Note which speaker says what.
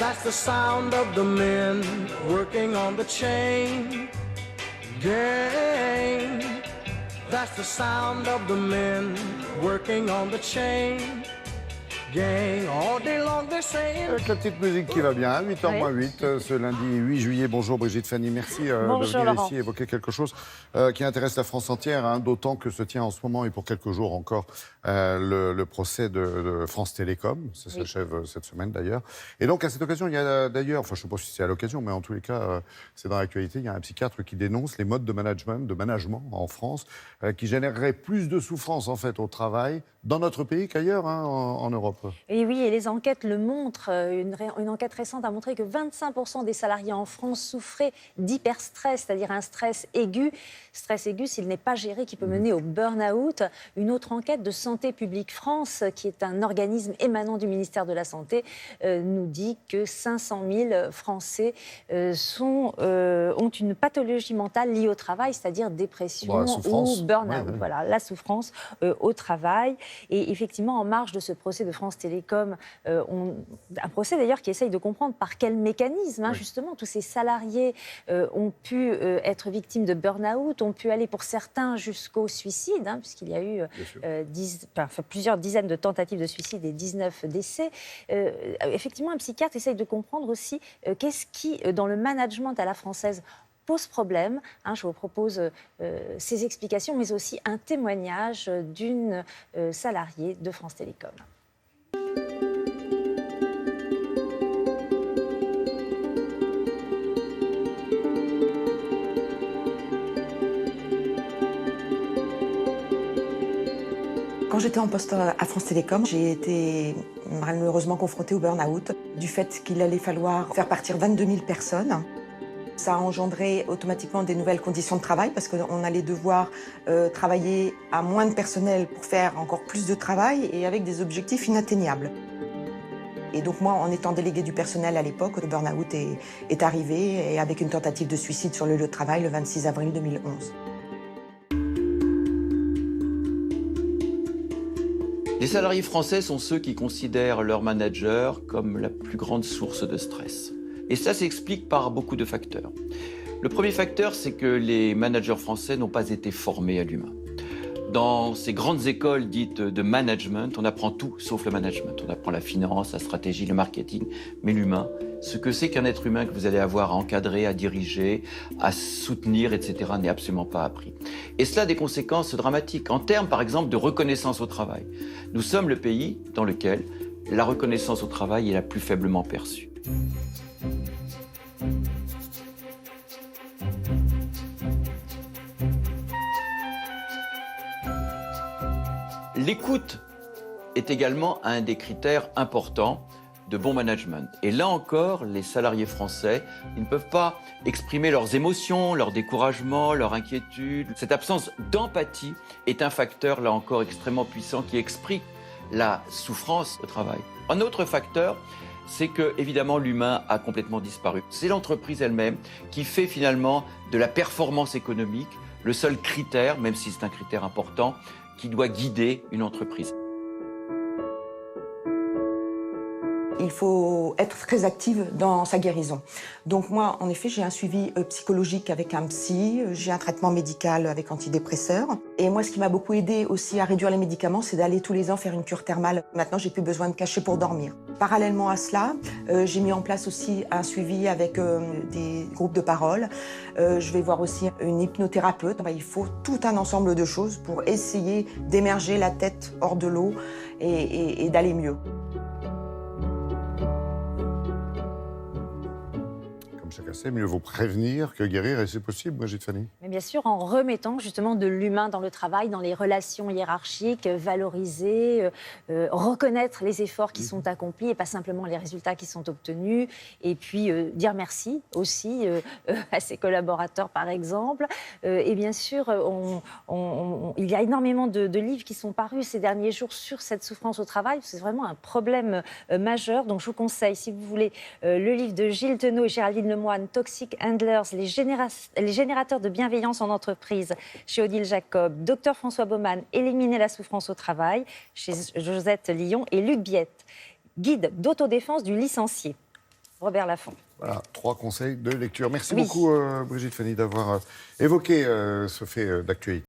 Speaker 1: That's the sound of the men working on the chain gang. That's the sound of the men working on the chain gang. All day long they're saying...
Speaker 2: Avec la petite musique qui va bien, 8h moins 8, ce lundi 8 juillet. Bonjour Brigitte Fanny, merci de venir
Speaker 3: Laurent.
Speaker 2: ici évoquer quelque chose qui intéresse la France entière, hein, d'autant que se tient en ce moment et pour quelques jours encore le procès de France Télécom. Ça s'achève cette semaine d'ailleurs. Et donc à cette occasion, il y a d'ailleurs, enfin je ne sais pas si c'est à l'occasion, mais en tous les cas, c'est dans l'actualité, il y a un psychiatre qui dénonce les modes de management en France, qui généreraient plus de souffrance en fait au travail dans notre pays qu'ailleurs, hein, en Europe.
Speaker 3: Et oui, et les enquêtes le montrent. Une enquête récente a montré que 25% des salariés en France souffraient d'hyperstress, c'est-à-dire un stress aigu. Stress aigu, s'il n'est pas géré, qui peut mener au burn-out. Une autre enquête de Santé publique France, qui est un organisme émanant du ministère de la Santé, nous dit que 500 000 Français ont une pathologie mentale liée au travail, c'est-à-dire dépression ou burn-out.
Speaker 2: Oui.
Speaker 3: Voilà, la souffrance au travail. Et effectivement, en marge de ce procès de France Télécom, un procès d'ailleurs qui essaye de comprendre par quel mécanisme, justement, tous ces salariés ont pu être victimes de burn-out, ont pu aller pour certains jusqu'au suicide, puisqu'il y a eu plusieurs dizaines de tentatives de suicide et 19 décès. Effectivement, un psychiatre essaye de comprendre aussi qu'est-ce qui, dans le management à la française, pose problème. Je vous propose ces explications, mais aussi un témoignage d'une salariée de France Télécom.
Speaker 4: Quand j'étais en poste à France Télécom, j'ai été malheureusement confrontée au burn-out du fait qu'il allait falloir faire partir 22 000 personnes. Ça a engendré automatiquement des nouvelles conditions de travail parce qu'on allait devoir travailler à moins de personnel pour faire encore plus de travail et avec des objectifs inatteignables. Et donc moi, en étant déléguée du personnel à l'époque, le burn-out est arrivé et avec une tentative de suicide sur le lieu de travail le 26 avril 2011.
Speaker 5: Les salariés français sont ceux qui considèrent leur manager comme la plus grande source de stress. Et ça s'explique par beaucoup de facteurs. Le premier facteur, c'est que les managers français n'ont pas été formés à l'humain. Dans ces grandes écoles dites de management, on apprend tout sauf le management. On apprend la finance, la stratégie, le marketing, mais l'humain, ce que c'est qu'un être humain que vous allez avoir à encadrer, à diriger, à soutenir, etc., n'est absolument pas appris. Et cela a des conséquences dramatiques, en termes, par exemple, de reconnaissance au travail. Nous sommes le pays dans lequel la reconnaissance au travail est la plus faiblement perçue. L'écoute est également un des critères importants de bon management. Et là encore, les salariés français, ils ne peuvent pas exprimer leurs émotions, leur découragement, leur inquiétude. Cette absence d'empathie est un facteur, là encore, extrêmement puissant qui explique la souffrance au travail. Un autre facteur, c'est que, évidemment, l'humain a complètement disparu. C'est l'entreprise elle-même qui fait finalement de la performance économique le seul critère, même si c'est un critère important, qui doit guider une entreprise.
Speaker 4: Il faut être très active dans sa guérison. Donc moi, en effet, j'ai un suivi psychologique avec un psy, j'ai un traitement médical avec antidépresseurs. Et moi, ce qui m'a beaucoup aidé aussi à réduire les médicaments, c'est d'aller tous les ans faire une cure thermale. Maintenant, j'ai plus besoin de cacher pour dormir. Parallèlement à cela, j'ai mis en place aussi un suivi avec des groupes de parole. Je vais voir aussi une hypnothérapeute. Il faut tout un ensemble de choses pour essayer d'émerger la tête hors de l'eau et d'aller mieux.
Speaker 2: Chacun sait, mieux vaut prévenir que guérir, et c'est possible, Brigitte Fanny.
Speaker 3: Mais bien sûr, en remettant justement de l'humain dans le travail, dans les relations hiérarchiques, valoriser, reconnaître les efforts qui sont accomplis et pas simplement les résultats qui sont obtenus, et puis dire merci aussi à ses collaborateurs, par exemple. Et bien sûr, il y a énormément de livres qui sont parus ces derniers jours sur cette souffrance au travail. C'est vraiment un problème majeur. Donc je vous conseille, si vous voulez, le livre de Gilles Tenot et Géraldine Lemoine, Toxic Handlers, les générateurs de bienveillance en entreprise, chez Odile Jacob, Dr François Baumann, Éliminer la souffrance au travail, chez Josette Lyon, et Luc Biette, Guide d'autodéfense du licencié. Robert Laffont.
Speaker 2: Voilà, 3 conseils de lecture. Merci
Speaker 3: Oui.
Speaker 2: beaucoup, Brigitte Fanny, d'avoir évoqué ce fait d'actualité.